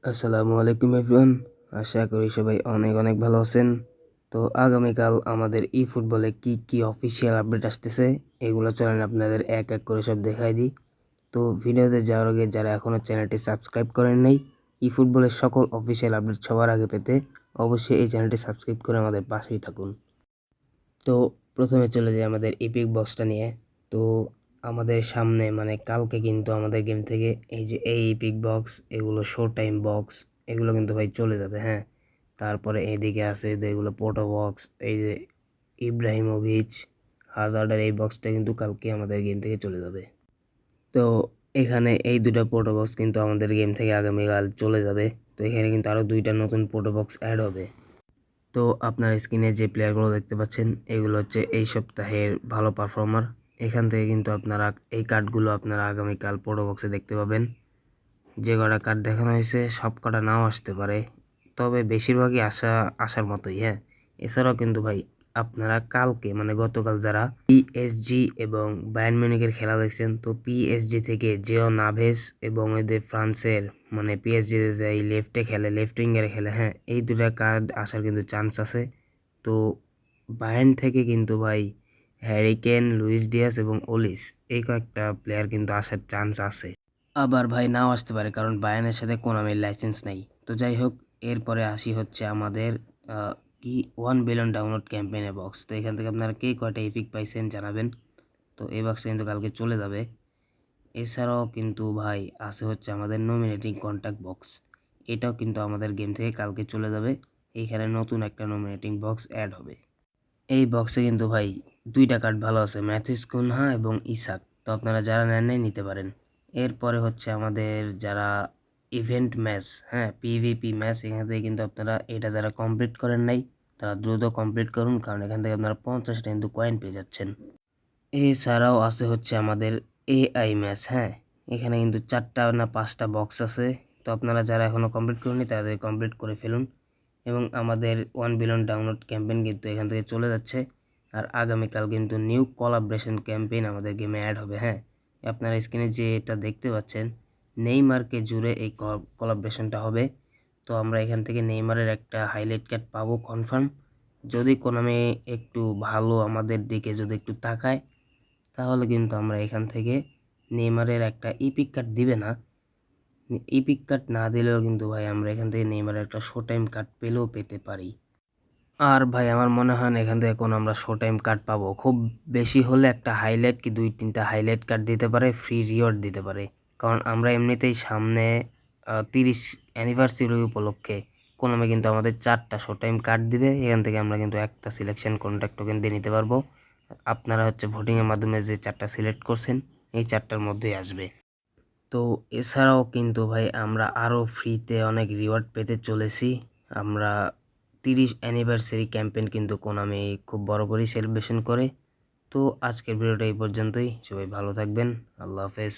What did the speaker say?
আসসালামু আলাইকুম এভরিওয়ান। আশা করি সবাই অনেক অনেক ভালো আছেন। তো আগামীকাল আমাদের ফুটবলে কি অফিসিয়াল আপডেট আসতেছে এগুলো চলেন আপনাদের এক এক করে সব দেখাই দিই। তো ভিডিওতে যাওয়ার আগে যারা এখনও চ্যানেলটি সাবস্ক্রাইব করেন নাই, ফুটবলের সকল অফিসিয়াল আপডেট সবার আগে পেতে অবশ্যই এই চ্যানেলটি সাবস্ক্রাইব করে আমাদের পাশেই থাকুন। তো প্রথমে চলে যাই আমাদের ইপিক বক্সটা নিয়ে। তো আমাদের সামনে মানে কালকে কিন্তু আমাদের গেম থেকে এই যে এই ইপিক বক্স, এগুলো শো টাইম বক্স, এগুলো কিন্তু ভাই চলে যাবে। হ্যাঁ, তারপরে এইদিকে আছে এগুলো পোটো বক্স, এই যে ইব্রাহিমোভিচ, হাজার্ডের এই বক্সটা কিন্তু কালকে আমাদের গেম থেকে চলে যাবে। তো এখানে এই দুটা পোটো বক্স কিন্তু আমাদের গেম থেকে আগামীকাল চলে যাবে। তো এখানে কিন্তু আরও দুইটা নতুন পোটো বক্স অ্যাড হবে। তো আপনার স্ক্রিনে যে প্লেয়ারগুলো দেখতে পাচ্ছেন এগুলো হচ্ছে এই সপ্তাহের ভালো পারফর্মার। এখান থেকে কিন্তু আপনারা এই কার্ডগুলো আপনারা আগামীকাল পোটো বক্সে দেখতে পাবেন। যে কটা কার্ড দেখানো হয়েছে সব কটা নাও আসতে পারে, তবে বেশিরভাগই আসার মতোই। হ্যাঁ, এছাড়াও কিন্তু ভাই আপনারা কালকে মানে গতকাল যারা পিএসজি এবং বায়ার্ন মিউনিখের খেলা দেখছেন, তো পিএসজি থেকে জিও নাভেস এবং এদের ফ্রান্সের মানে পিএসজি যে লেফটে খেলে, লেফট উইঙ্গারে খেলে, হ্যাঁ, এই দুটা কার্ড আসার কিন্তু চান্স আছে। তো বায়ার্ন থেকে কিন্তু ভাই হ্যারি কেন, লুইস ডিয়াস এবং ওলিস এই কয়েকটা প্লেয়ার কিন্তু আসার চান্স আছে। আবার ভাই নাও আসতে পারে, কারণ বায়ার্নের সাথে কোনামির লাইসেন্স নেই। তো যাই হোক, এরপরে আসি হচ্ছে আমাদের কি 1 বিলিয়ন ডাউনলোড ক্যাম্পেইনের বক্স। তো এখান থেকে আপনারা কে কয়টা ইপিক পাইছেন জানাবেন। তো এই বক্সটা কিন্তু কালকে চলে যাবে। এছাড়াও কিন্তু ভাই আছে হচ্ছে আমাদের নমিনেটিং কন্ট্যাক্ট বক্স, এটাও কিন্তু আমাদের গেম থেকে কালকে চলে যাবে। এইখানে নতুন একটা নমিনেটিং বক্স অ্যাড হবে। এই বক্সে কিন্তু ভাই দুইটা কার্ড ভালো আছে, ম্যাথিস কুনহা এবং ইসাক। তো আপনারা যারা নেন নাই নিতে পারেন। এরপরে হচ্ছে আমাদের যারা ইভেন্ট ম্যাচ, হ্যাঁ, পিভিপি ম্যাচ, এখান থেকে কিন্তু আপনারা এটা যারা কমপ্লিট করেন নাই তারা দ্রুত কমপ্লিট করুন, কারণ এখান থেকে আপনারা 50টা কিন্তু কয়েন পেয়ে যাচ্ছেন। এছাড়াও আছে হচ্ছে আমাদের এআই ম্যাচ। হ্যাঁ, এখানে কিন্তু 4টা না 5টা বক্স আছে। তো আপনারা যারা এখনও কমপ্লিট করেননি তাদের কমপ্লিট করে ফেলুন। এবং আমাদের 1 বিলিয়ন ডাউনলোড ক্যাম্পেইন কিন্তু এখান থেকে চলে যাচ্ছে। আর আগামীকাল কিন্তু নিউ কোলাবরেশন ক্যাম্পেইন আমাদের গেমে অ্যাড হবে। হ্যাঁ, আপনারা স্ক্রিনে যে এটা দেখতে পাচ্ছেন, নেইমারকে জুড়ে এই কোলাবরেশনটা হবে। তো আমরা এখান থেকে নেইমারের একটা হাইলাইট কার্ড পাবো কনফার্ম। যদি কোনামি একটু ভালো আমাদের দিকে যদি একটু তাকায়, তাহলে কিন্তু আমরা এখান থেকে নেইমারের একটা ইপিক কার্ড দিবে না, ইপিক কার্ড না দিলেও কিন্তু ভাই আমরা এখান থেকে নেইমারের একটা শো টাইম কার্ড পেলেও পেতে পারি। আর ভাই আমার মনে হয় না এখান থেকে কোনো আমরা শো টাইম কার্ড পাবো, খুব বেশি হলে একটা হাইলাইট কি 2-3টা হাইলাইট কার্ড দিতে পারে, ফ্রি রিওয়ার্ড দিতে পারে। কারণ আমরা এমনিতেই সামনে 30 অ্যানিভার্সারি উপলক্ষে কোনোমে কিন্তু আমাদের 4টা শো টাইম কার্ড দিবে। এখান থেকে আমরা কিন্তু একটা সিলেকশন কন্ট্যাক্ট টোকেন দিয়ে নিতে পারবো। আপনারা হচ্ছে ভোটিংয়ের মাধ্যমে যে 4টা সিলেক্ট করছেন এই 4টার মধ্যেই আসবে। তো এছাড়াও কিন্তু ভাই আমরা আরও ফ্রিতে অনেক রিওয়ার্ড পেতে চলেছি। আমরা 30 অ্যানিভার্সারি ক্যাম্পেইন কিন্তু কোনামি খুব বড় করেই সেলিব্রেশন করে। তো আজকের ভিডিওটা এই পর্যন্তই, সবাই ভালো থাকবেন, আল্লাহ হাফেজ।